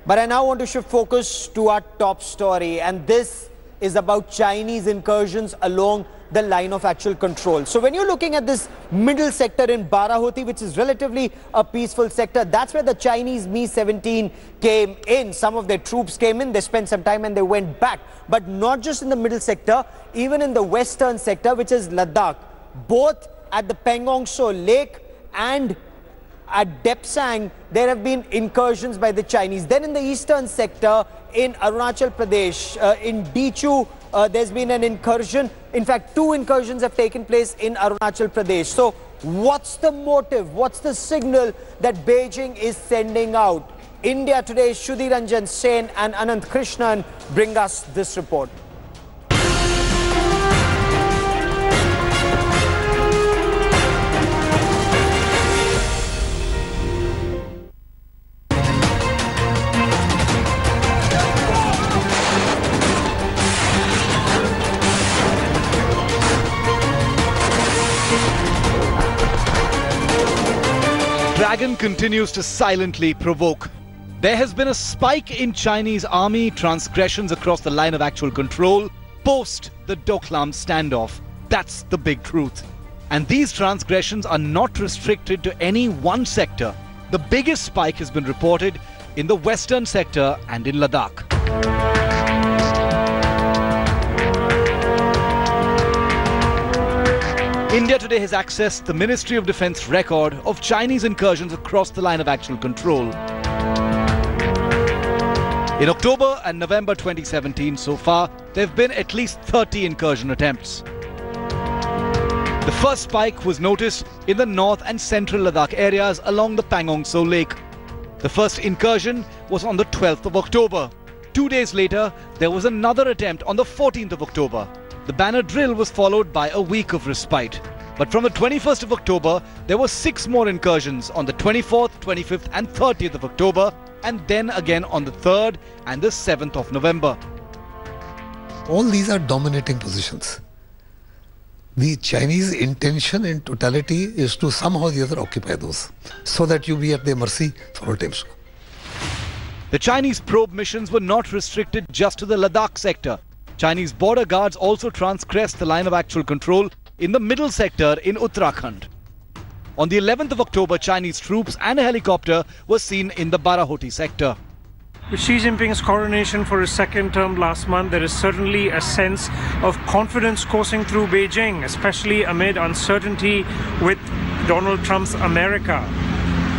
But I now want to shift focus to our top story, and this is about Chinese incursions along the line of actual control. So when you're looking at this middle sector in Barahoti, which is relatively a peaceful sector, that's where the Chinese Mi-17 came in. Some of their troops came in, they spent some time and they went back. But not just in the middle sector, even in the western sector, which is Ladakh, both at the Pangong Tso Lake and at Depsang, there have been incursions by the Chinese. Then in the eastern sector, in Arunachal Pradesh, in Dichu, there's been an incursion. In fact, 2 incursions have taken place in Arunachal Pradesh. So what's the motive? What's the signal that Beijing is sending out? India Today's Sudhi Ranjan Sen and Anant Krishnan bring us this report. Dragon continues to silently provoke. There has been a spike in Chinese army transgressions across the line of actual control post the Doklam standoff. That's the big truth. And these transgressions are not restricted to any one sector. The biggest spike has been reported in the western sector and in Ladakh. India Today has accessed the Ministry of Defence record of Chinese incursions across the line of actual control. In October and November 2017 so far, there have been at least 30 incursion attempts. The first spike was noticed in the north and central Ladakh areas along the Pangong Tso Lake. The first incursion was on the 12th of October. 2 days later, there was another attempt on the 14th of October. The banner drill was followed by a week of respite. But from the 21st of October, there were 6 more incursions on the 24th, 25th and 30th of October, and then again on the 3rd and the 7th of November. All these are dominating positions. The Chinese intention in totality is to somehow or the other occupy those, so that you be at their mercy for all times. The Chinese probe missions were not restricted just to the Ladakh sector. Chinese border guards also transgressed the line of actual control in the middle sector in Uttarakhand. On the 11th of October, Chinese troops and a helicopter were seen in the Barahoti sector. With Xi Jinping's coronation for his second term last month, there is certainly a sense of confidence coursing through Beijing, especially amid uncertainty with Donald Trump's America.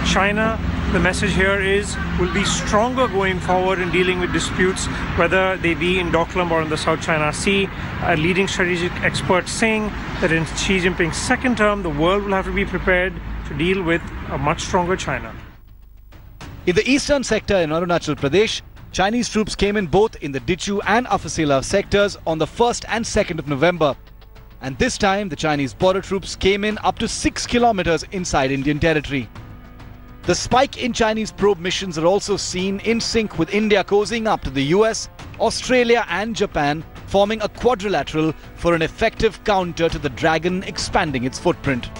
China, the message here is, will be stronger going forward in dealing with disputes, whether they be in Doklam or in the South China Sea. A leading strategic expert saying that in Xi Jinping's second term, the world will have to be prepared to deal with a much stronger China. In the eastern sector in Arunachal Pradesh, Chinese troops came in both in the Dichu and Afasila sectors on the 1st and 2nd of November. And this time, the Chinese border troops came in up to 6 kilometers inside Indian territory. The spike in Chinese probe missions are also seen in sync with India cozying up to the US, Australia and Japan, forming a quadrilateral for an effective counter to the Dragon expanding its footprint.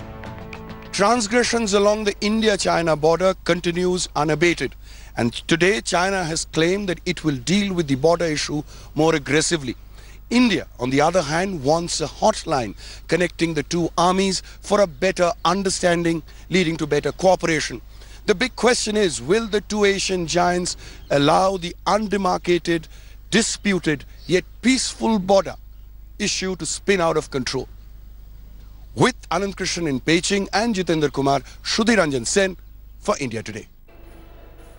Transgressions along the India-China border continues unabated, and today China has claimed that it will deal with the border issue more aggressively. India, on the other hand, wants a hotline connecting the two armies for a better understanding, leading to better cooperation. The big question is, will the two Asian giants allow the undemarcated, disputed, yet peaceful border issue to spin out of control? With Anant Krishnan in Beijing and Jitendra Kumar, Sudhi Ranjan Sen for India Today.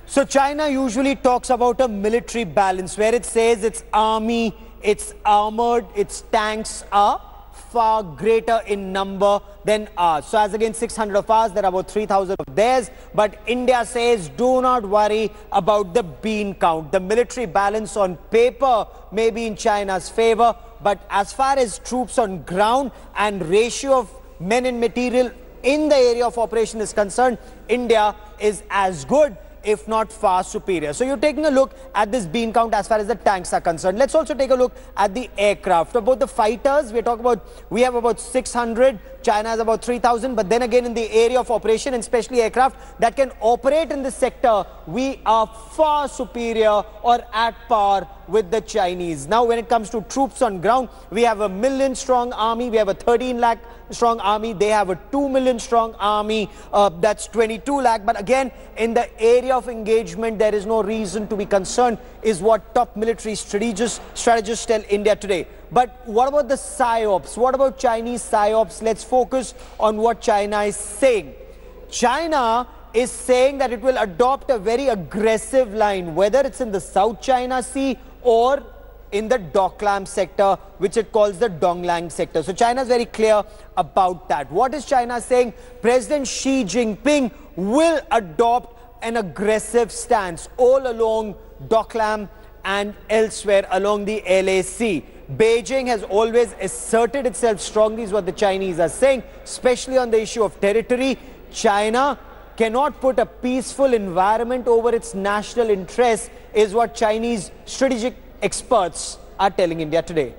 So China usually talks about a military balance where it says its army, its armored, its tanks are far greater in number than ours. So as against 600 of ours, there are about 3,000 of theirs. But India says, do not worry about the bean count. The military balance on paper may be in China's favor, but as far as troops on ground and ratio of men and material in the area of operation is concerned, India is as good, if not far superior. So you're taking a look at this bean count as far as the tanks are concerned. Let's also take a look at the aircraft. About the fighters, we have about 600. China has about 3,000. But then again, in the area of operation, and especially aircraft that can operate in this sector, we are far superior or at par with the Chinese. Now, when it comes to troops on ground, we have a 1 million strong army. We have a 13 lakh strong army. They have a 2 million strong army. That's 22 lakh. But again, in the area of engagement, there is no reason to be concerned, is what top military strategists tell India today. But what about the PSYOPs? What about Chinese PSYOPs? Let's focus on what China is saying. China is saying that it will adopt a very aggressive line, whether it's in the South China Sea or in the Doklam sector, which it calls the Donglang sector. So China is very clear about that. What is China saying? President Xi Jinping will adopt an aggressive stance all along Doklam and elsewhere along the LAC. Beijing has always asserted itself strongly, is what the Chinese are saying, especially on the issue of territory. China cannot put a peaceful environment over its national interests, is what Chinese strategic experts are telling India today.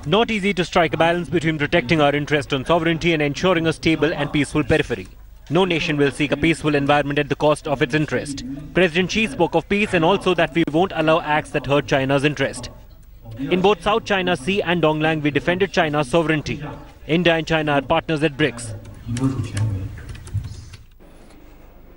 Not easy to strike a balance between protecting our interest on sovereignty and ensuring a stable and peaceful periphery. No nation will seek a peaceful environment at the cost of its interest. President Xi spoke of peace and also that we won't allow acts that hurt China's interest. In both South China Sea and Donglang, we defended China's sovereignty. India and China are partners at BRICS.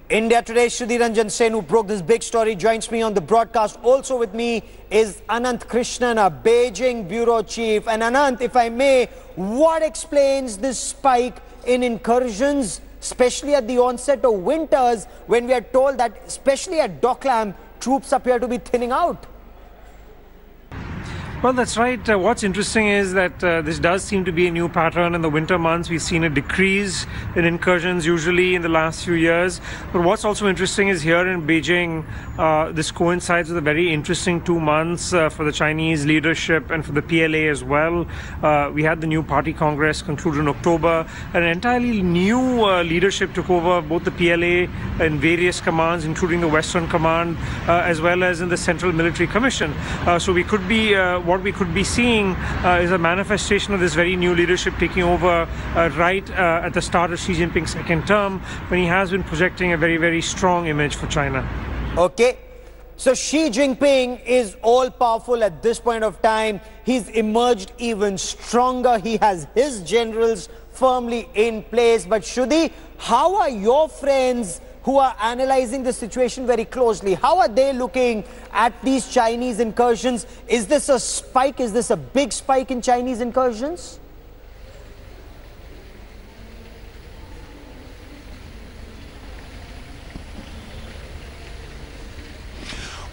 India Today, Shruti Ranjan Sen, who broke this big story, joins me on the broadcast. Also with me is Anant Krishnan, a Beijing bureau chief. And Anant, if I may, what explains this spike in incursions, especially at the onset of winters, when we are told that, especially at Doklam, troops appear to be thinning out? Well, that's right. What's interesting is that this does seem to be a new pattern. In the winter months, we've seen a decrease in incursions usually in the last few years. But what's also interesting is here in Beijing, this coincides with a very interesting 2 months for the Chinese leadership and for the PLA as well. We had the new party congress concluded in October. An entirely new leadership took over both the PLA and various commands, including the Western Command, as well as in the Central Military Commission. So we could be what we could be seeing is a manifestation of this very new leadership taking over right at the start of Xi Jinping's second term, when he has been projecting a very, very strong image for China. Okay. So Xi Jinping is all-powerful at this point of time. He's emerged even stronger. He has his generals firmly in place. But Shruti, how are your friends who are analyzing the situation very closely? How are they looking at these Chinese incursions? Is this a spike? Is this a big spike in Chinese incursions?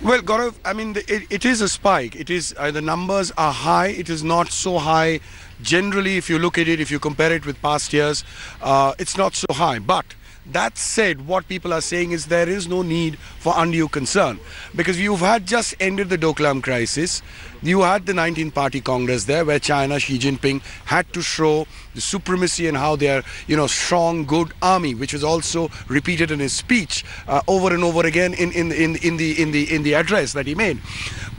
Well, Gaurav, I mean, it is a spike. It is, the numbers are high. It is not so high. Generally, if you look at it, if you compare it with past years, it's not so high. But that said, what people are saying is there is no need for undue concern, because you've had just ended the Doklam crisis. You had the 19th Party Congress there, where China, Xi Jinping had to show the supremacy and how they are, strong, good army, which was also repeated in his speech over and over again in the address that he made.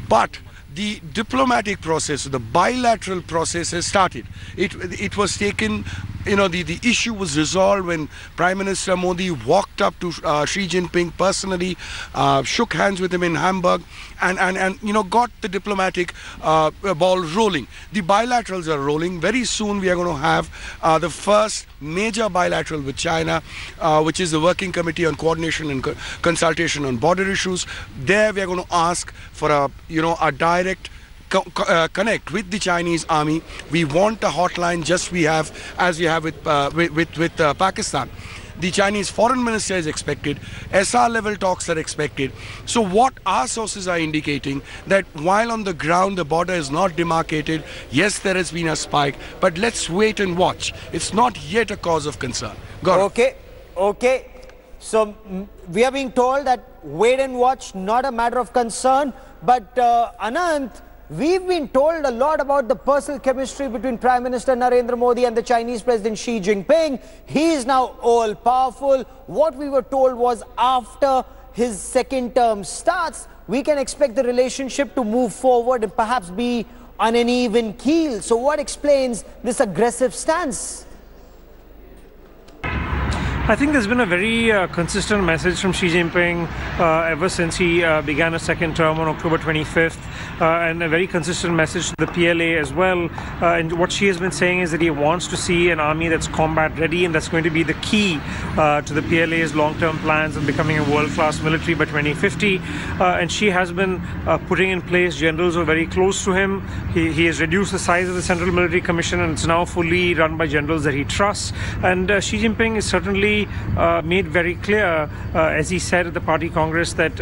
But the diplomatic process, the bilateral process has started. It was taken, the issue was resolved when Prime Minister Modi walked up to Xi Jinping personally, shook hands with him in Hamburg, and got the diplomatic ball rolling. The bilaterals are rolling. Very soon we are going to have the first major bilateral with China, which is the Working Committee on Coordination and Consultation on Border Issues. There we are going to ask for a direct connect with the Chinese army. We want a hotline as we have with Pakistan. The Chinese foreign minister is expected. SR level talks are expected. So what our sources are indicating, that while on the ground the border is not demarcated, yes, there has been a spike, but let's wait and watch. It's not yet a cause of concern. Okay. So we are being told that wait and watch, not a matter of concern. But Anant, we've been told a lot about the personal chemistry between Prime Minister Narendra Modi and the Chinese President Xi Jinping. He is now all-powerful. What we were told was after his second term starts, we can expect the relationship to move forward and perhaps be on an even keel. So what explains this aggressive stance? I think there's been a very consistent message from Xi Jinping ever since he began a second term on October 25th, and a very consistent message to the PLA as well. And what Xi has been saying is that he wants to see an army that's combat ready, and that's going to be the key to the PLA's long-term plans of becoming a world-class military by 2050. And Xi has been putting in place generals who are very close to him. He has reduced the size of the Central Military Commission, and it's now fully run by generals that he trusts. And Xi Jinping is certainly made very clear, as he said at the party congress, that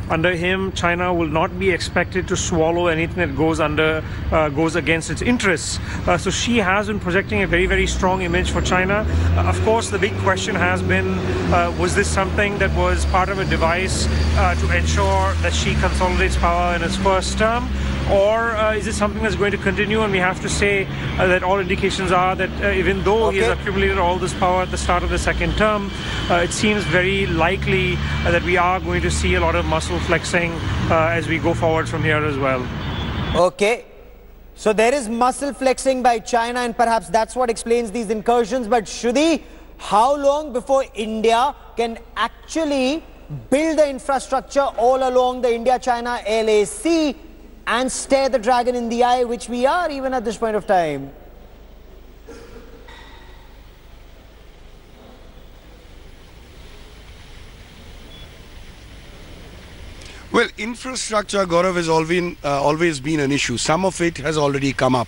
under him China will not be expected to swallow anything that goes against its interests. So Xi has been projecting a very, very strong image for China. Of course, the big question has been, was this something that was part of a device to ensure that Xi consolidates power in his first term? Or is it something that's going to continue? And we have to say that all indications are that even though he has accumulated all this power at the start of the second term, it seems very likely that we are going to see a lot of muscle flexing as we go forward from here as well. Okay. So there is muscle flexing by China, and perhaps that's what explains these incursions. But Shruti, how long before India can actually build the infrastructure all along the India-China LAC and stare the dragon in the eye, which we are even at this point of time? Well, infrastructure, Gaurav, has always been an issue. Some of it has already come up.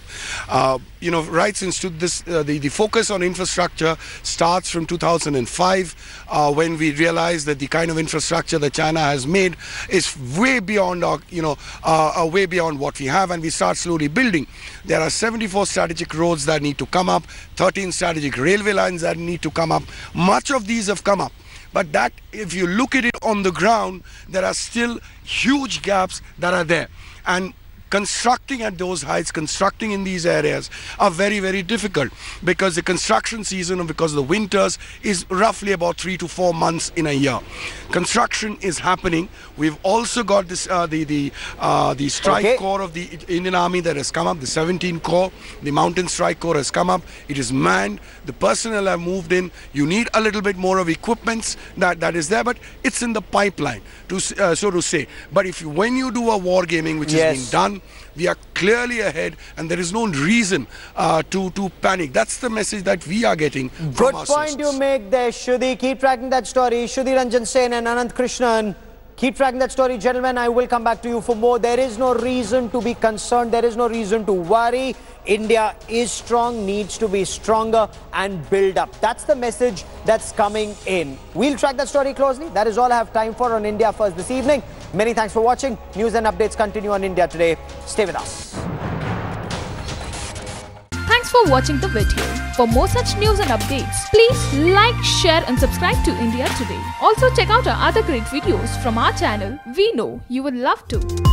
Right since this, the focus on infrastructure starts from 2005, when we realized that the kind of infrastructure that China has made is way beyond way beyond what we have, and we start slowly building. There are 74 strategic roads that need to come up, 13 strategic railway lines that need to come up. Much of these have come up. But that, if you look at it on the ground, there are still huge gaps that are there. And constructing at those heights, constructing in these areas are very, very difficult, because the construction season, because of the winters, is roughly about 3 to 4 months in a year. Construction is happening. We've also got this the strike corps of the Indian Army that has come up, the 17 Corps, the Mountain Strike Corps has come up. It is manned. The personnel have moved in. You need a little bit more of equipments that is there, but it's in the pipeline, so to say. But when you do a war gaming, which has been done, we are clearly ahead, and there is no reason to panic. That's the message that we are getting from our sources. Good point you make there, Shruti. Keep tracking that story. Shruti Ranjan Sen and Anant Krishnan. Keep tracking that story. Gentlemen, I will come back to you for more. There is no reason to be concerned. There is no reason to worry. India is strong, needs to be stronger and build up. That's the message that's coming in. We'll track that story closely. That is all I have time for on India First this evening. Many thanks for watching. News and updates continue on India Today. Stay with us. Thanks for watching the video. For more such news and updates, please like, share and subscribe to India Today. Also check out our other great videos from our channel. We know you would love to.